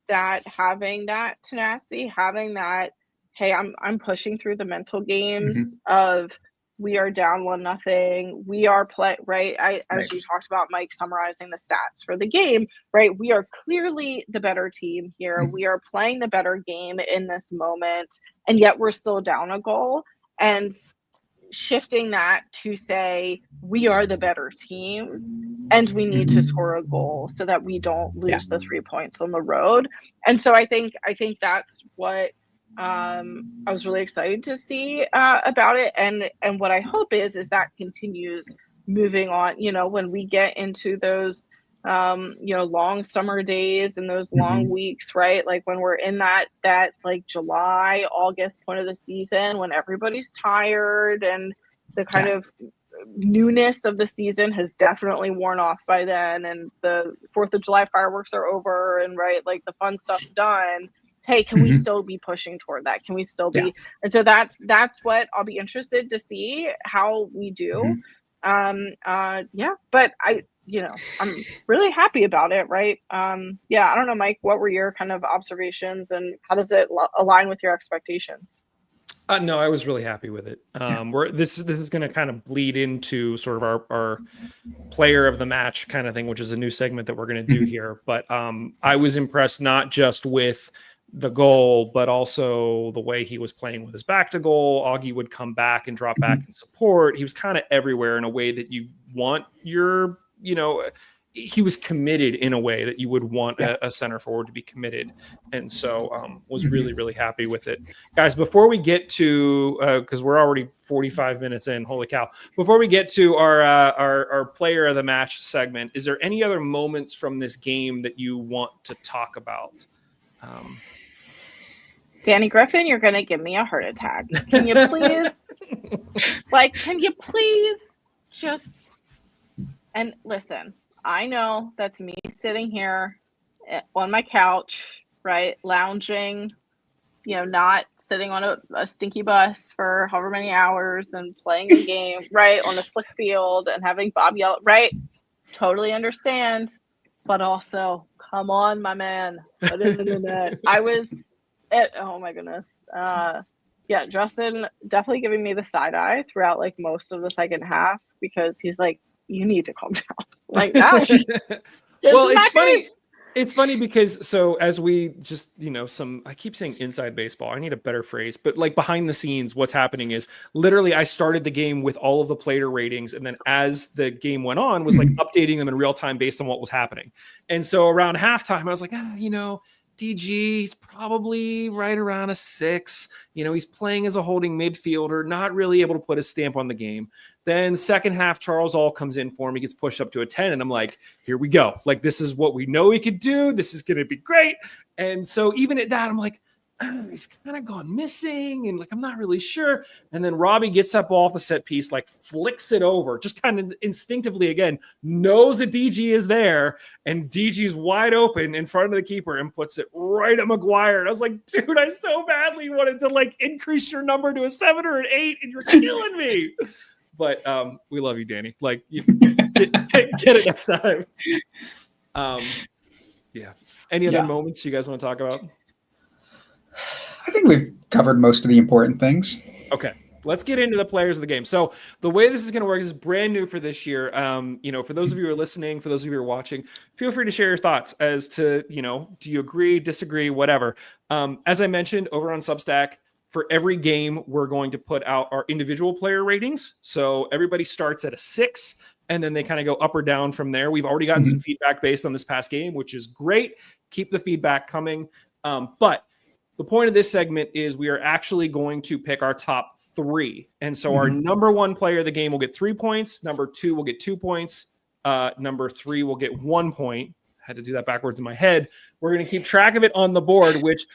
that having that tenacity, having that, hey, I'm pushing through the mental games of, we are down 1-0. We are right. As you talked about, Mike, summarizing the stats for the game, right? We are clearly the better team here. We are playing the better game in this moment, and yet we're still down a goal. And shifting that to say, we are the better team and we need to score a goal so that we don't lose the 3 points on the road. And so I think that's what I was really excited to see about it, and what I hope is that continues moving on. When we get into those long summer days and those long weeks, right? Like when we're in that like July, August point of the season, when everybody's tired and the kind of newness of the season has definitely worn off by then, and the 4th of July fireworks are over, and right, like the fun stuff's done. Hey, can we still be pushing toward that? Can we still be? And so that's what I'll be interested to see how we do. But I'm really happy about it. Right. I don't know, Mike, what were your kind of observations, and how does it align with your expectations? No, I was really happy with it. This is going to kind of bleed into sort of our player of the match kind of thing, which is a new segment that we're going to do here. But I was impressed not just with the goal, but also the way he was playing with his back to goal. Augi would come back and drop back and support. He was kind of everywhere in a way that you want your, he was committed in a way that you would want a center forward to be committed. And so was really, really happy with it. Guys, before we get to, because we're already 45 minutes in, holy cow. Before we get to our player of the match segment, is there any other moments from this game that you want to talk about? Danny Griffin, you're going to give me a heart attack. Can you please, just, and listen, I know that's me sitting here on my couch, right, lounging, not sitting on a stinky bus for however many hours and playing a game, right, on a slick field and having Bob yell, right? Totally understand, but also, come on, my man. I was oh my goodness. Justin definitely giving me the side eye throughout like most of the second half because he's like, you need to calm down. Like that. Well, it's funny. It's funny because so as we just, I keep saying inside baseball. I need a better phrase, but like behind the scenes, what's happening is literally I started the game with all of the player ratings. And then as the game went on, was like updating them in real time based on what was happening. And so around halftime, I was like, DG, he's probably right around a 6. He's playing as a holding midfielder, not really able to put a stamp on the game. Then second half, Charles All comes in for him. He gets pushed up to a 10. And I'm like, here we go. Like, this is what we know he could do. This is going to be great. And so even at that, I'm like, he's kind of gone missing. And like, I'm not really sure. And then Robbie gets that ball off the set piece, like flicks it over, just kind of instinctively again, knows that DG is there. And DG's wide open in front of the keeper and puts it right at McGuire. And I was like, dude, I so badly wanted to like increase your number to a 7 or an 8 and you're killing me. But we love you, Danny. Like, you get it next time. Any other moments you guys want to talk about? I think we've covered most of the important things. Okay, let's get into the players of the game. So the way this is going to work is brand new for this year. For those of you who are listening, for those of you who are watching, feel free to share your thoughts as to, do you agree, disagree, whatever. As I mentioned over on Substack, for every game, we're going to put out our individual player ratings. So everybody starts at a 6, and then they kind of go up or down from there. We've already gotten some feedback based on this past game, which is great. Keep the feedback coming. But the point of this segment is we are actually going to pick our top 3. And so our number 1 player of the game will get 3 points. Number 2 will get 2 points. Number 3 will get 1 point. I had to do that backwards in my head. We're going to keep track of it on the board, which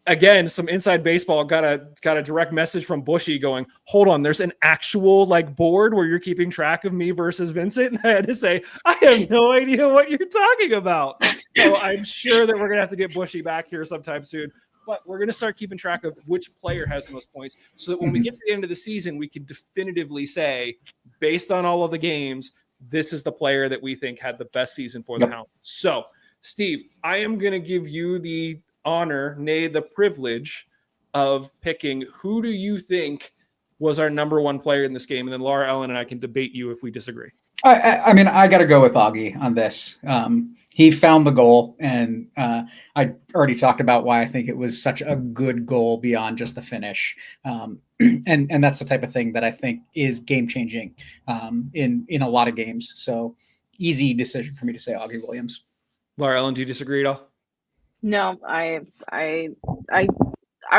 again, some inside baseball got a direct message from Bushy going, hold on, there's an actual like board where you're keeping track of me versus Vincent. And I had to say, I have no idea what you're talking about. So I'm sure that we're going to have to get Bushy back here sometime soon. But we're going to start keeping track of which player has the most points so that when we get to the end of the season, we can definitively say, based on all of the games, this is the player that we think had the best season for the Hounds. So, Steve, I am going to give you the honor, nay, the privilege of picking who do you think was our number 1 player in this game, and then Laura Ellen and I can debate you if we disagree. I mean, I got to go with Augi on this. He found the goal, and I already talked about why I think it was such a good goal beyond just the finish. And that's the type of thing that I think is game changing in a lot of games. So easy decision for me to say Augi Williams. Laura Ellen, do you disagree at all? No, I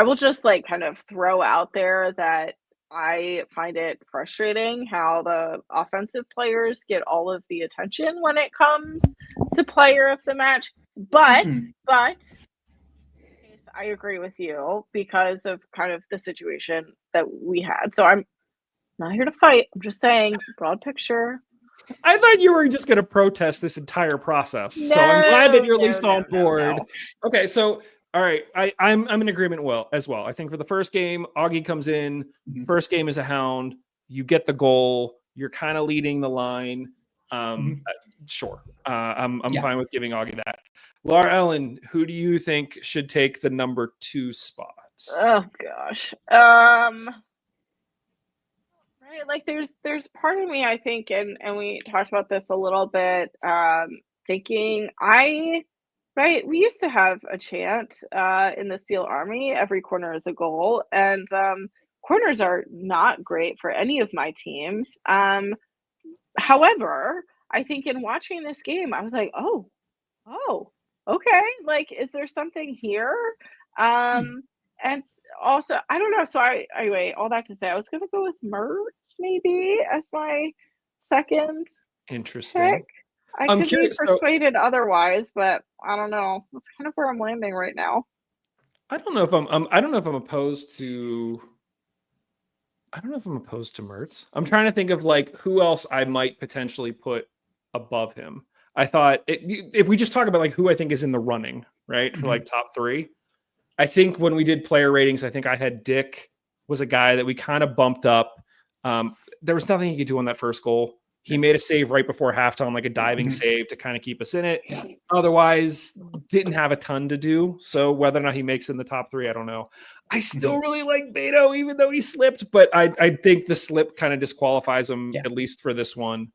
will just like kind of throw out there that I find it frustrating how the offensive players get all of the attention when it comes to player of the match. But I agree with you because of kind of the situation that we had. So I'm not here to fight. I'm just saying broad picture. I thought you were just going to protest this entire process. So I'm glad that you're at least on board. Okay, so all right, I'm in agreement as well. I think for the first game, Augi comes in. First game is a Hound. You get the goal. You're kind of leading the line. Sure, I'm fine with giving Augi that. Laura Ellen, who do you think should take the number 2 spot? Oh gosh. Right, like there's part of me, I think, and we talked about this a little bit, thinking right, we used to have a chant in the Steel Army, every corner is a goal, and corners are not great for any of my teams. However, I think in watching this game, I was like, oh, okay, like, is there something here? Hmm. And also, I don't know. So anyway, all that to say, I was gonna go with Mertz maybe as my second pick. Interesting. I I'm could be curious. So persuaded otherwise, but I don't know. That's kind of where I'm landing right now. I don't know if I don't know if I'm opposed to. I don't know if I'm opposed to Mertz. I'm trying to think of like who else I might potentially put above him. I thought if we just talk about like who I think is in the running, right, for Hmm. like top three. I think when we did player ratings, I think I had Dick was a guy that we kind of bumped up. There was nothing he could do on that first goal. He made a save right before halftime, like a diving Hmm. save to kind of keep us in it. Yeah. Otherwise, didn't have a ton to do. So whether or not he makes it in the top three, I don't know. I Hmm. still really like Beto, even though he slipped, but I think the slip kind of disqualifies him, Yeah. at least for this one.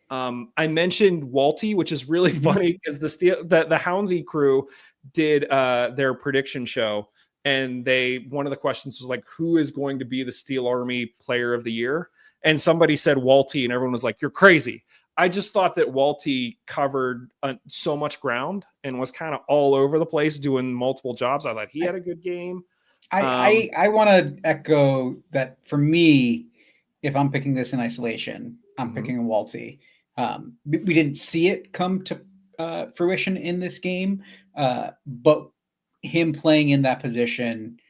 I mentioned Walty, which is really Hmm. funny because the Houndsy crew did their prediction show, and one of the questions was like, who is going to be the Steel Army Player of the Year? And somebody said Walty, and everyone was like, "You're crazy." I just thought that Walty covered so much ground and was kind of all over the place doing multiple jobs. I thought he had a good game. I want to echo that for me, if I'm picking this in isolation, I'm Mhm. picking Walty. We didn't see it come to fruition in this game, but him playing in that position,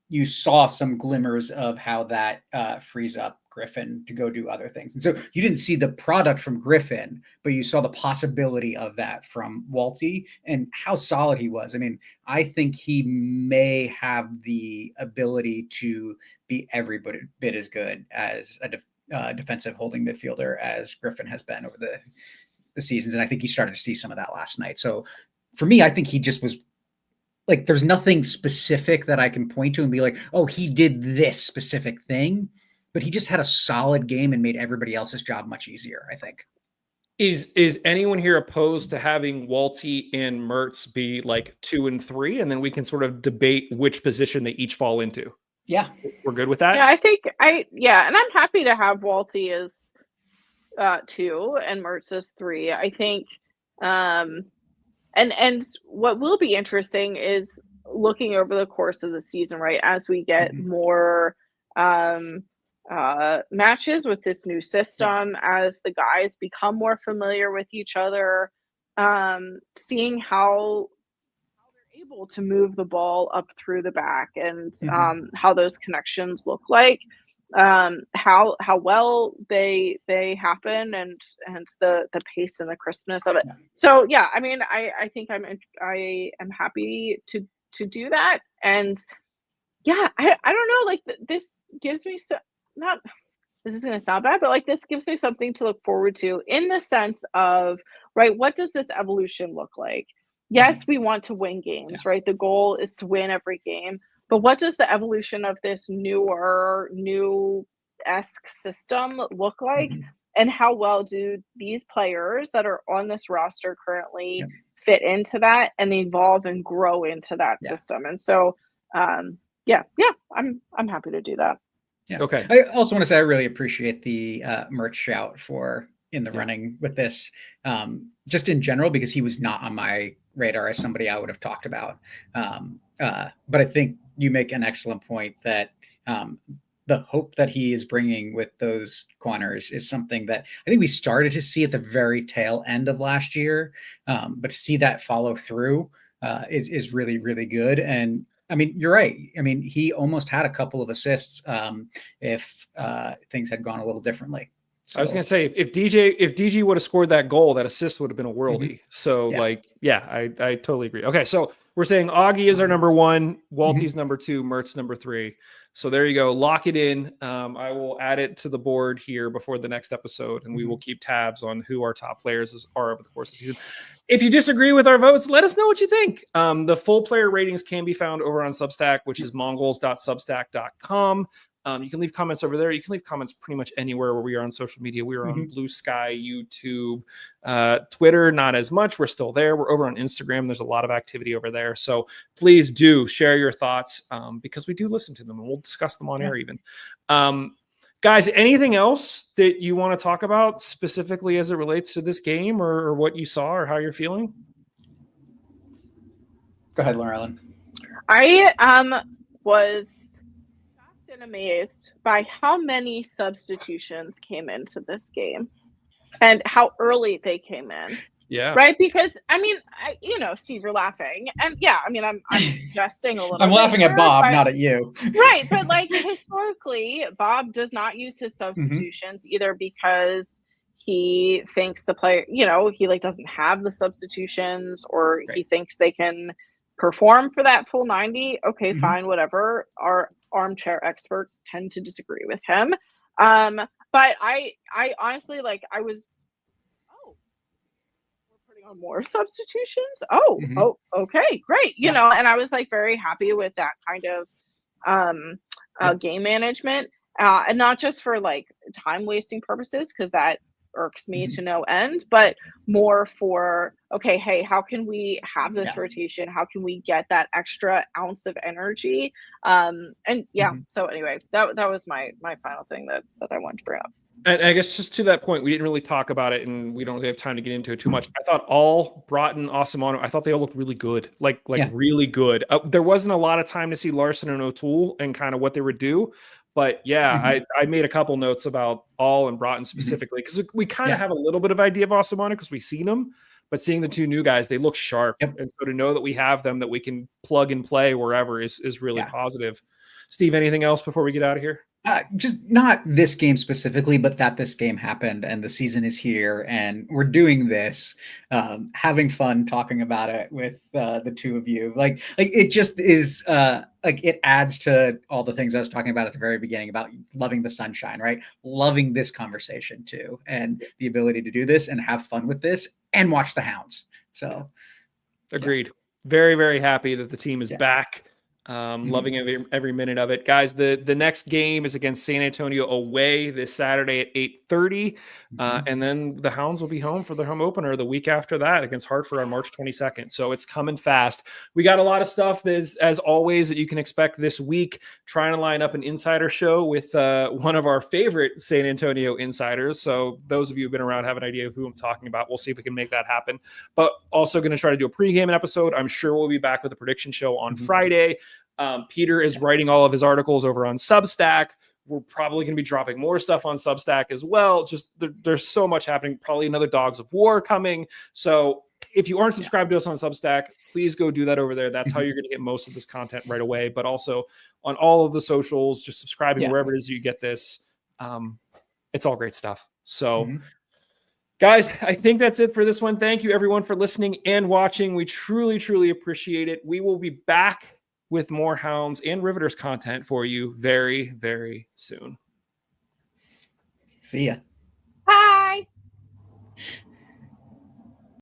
you saw some glimmers of how that frees up Griffin to go do other things. And so you didn't see the product from Griffin, but you saw the possibility of that from Walty and how solid he was. I mean, I think he may have the ability to be every bit as good as a defensive holding midfielder as Griffin has been over the seasons. And I think you started to see some of that last night. So for me, I think he just was like, there's nothing specific that I can point to and be like, oh, he did this specific thing, but he just had a solid game and made everybody else's job much easier, I think. Is anyone here opposed to having Walty and Mertz be like 2 and 3, and then we can sort of debate which position they each fall into? Yeah. We're good with Yeah, that? I think and I'm happy to have Walty as 2 and Mertz as 3. I think and what will be interesting is looking over the course of the season, right? As we get Mhm. more um matches with this new Yeah. system, as the guys become more familiar with each other, seeing how they're able to move the ball up through the back and Mhm. how those connections look like, how well they happen, and the pace and the crispness of it. Yeah. So yeah, I mean, I think I am happy to do that. And yeah, I don't know, like this gives me so not this is going to sound bad, but like this gives me something to look forward to, in the sense of, right, what does this evolution look like? Yes, Mhm. we want to win Yeah. games, right? The goal is to win every game. But what does the evolution of this new esque system look like? Mhm. And how well do these players that are on this roster currently Yeah. fit into that and evolve and grow into that Yeah. system? And so, yeah, I'm happy to do that. Yeah. Okay. I also want to say I really appreciate the merch shout for in the Yeah. running with this, just in general, because he was not on my radar as somebody I would have talked about. But I think you make an excellent point that the hope that he is bringing with those corners is something that I think we started to see at the very tail end of last year. But to see that follow through is really, really good. And I mean, you're right. I mean, he almost had a couple of assists if things had gone a little differently. I was gonna So, say if DG would have scored that goal, that assist would have been a mhm. worldie. So Yeah. like, yeah, I totally agree. Okay, so we're saying Augie is our number one, Mhm. Walty's number 2, Mertz number 3. So there you go. Lock it in. I will add it to the board here before the next episode, and we will keep tabs on who our top players are over the course of the season. If you disagree with our votes, let us know what you think. The full player ratings can be found over on Substack, which is mongols.substack.com. You can leave comments over there. You can leave comments pretty much anywhere where we are on social media. We are on Blue Sky, YouTube, Twitter, not as much. We're still there. We're over on Instagram. There's a lot of activity over there. So please do share your thoughts because we do listen to them, and we'll discuss them on air even. Guys, anything else that you want to talk about specifically as it relates to this game or what you saw or how you're feeling? Go ahead, Laura Ellen. I was shocked and amazed by how many substitutions came into this game and how early they came in. Yeah. Right. Because Steve, you're laughing. And yeah, I'm jesting a little I'm bit laughing at Bob, not at you. Right. But like historically, Bob does not use his substitutions either because he thinks the player, he like doesn't have the substitutions or he thinks they can perform for that full 90. Okay, fine, whatever. Our armchair experts tend to disagree with him. But I honestly I was on more substitutions. Okay, great. You know, and I was like very happy with that kind of game management, and not just for like time wasting purposes, because that irks me to no end, but more for okay, hey, how can we have this rotation? How can we get that extra ounce of energy? So anyway, that was my final thing that I wanted to bring up. And I guess just to that point, we didn't really talk about it, and we don't really have time to get into it too much. I thought all Broughton, Asimano, I thought they all looked really good, really good. There wasn't a lot of time to see Larson and O'Toole and kind of what they would do. But yeah, I made a couple notes about all and Broughton specifically because we kind of have a little bit of idea of Asimano because we've seen them. But seeing the two new guys, they look sharp. And so to know that we have them, that we can plug and play wherever is really positive. Steve, anything else before we get out of here? Just not this game specifically, but that this game happened and the season is here and we're doing this, having fun talking about it with the two of you. Like it just is it adds to all the things I was talking about at the very beginning about loving the sunshine, right? Loving this conversation too, and the ability to do this and have fun with this and watch the Hounds. So agreed. Very, very happy that the team is back. Loving every minute of it, guys. The next game is against San Antonio away this Saturday at 8:30, and then the Hounds will be home for their home opener the week after that against Hartford on March 22nd. So it's coming fast. We got a lot of stuff as always that you can expect this week. Trying to line up an insider show with one of our favorite San Antonio insiders. So those of you who've been around have an idea of who I'm talking about. We'll see if we can make that happen. But also going to try to do a pregame episode. I'm sure we'll be back with a prediction show on Friday. Peter is writing all of his articles over on Substack. We're probably going to be dropping more stuff on Substack as well. Just there's so much happening. Probably another Dogs of War coming. So if you aren't subscribed to us on Substack, please go do that over there. That's how you're going to get most of this content right away. But also on all of the socials, just subscribing wherever it is you get this. It's all great stuff. So guys, I think that's it for this one. Thank you everyone for listening and watching. We truly, truly appreciate it. We will be back with more Hounds and Riveters content for you very, very soon. See ya.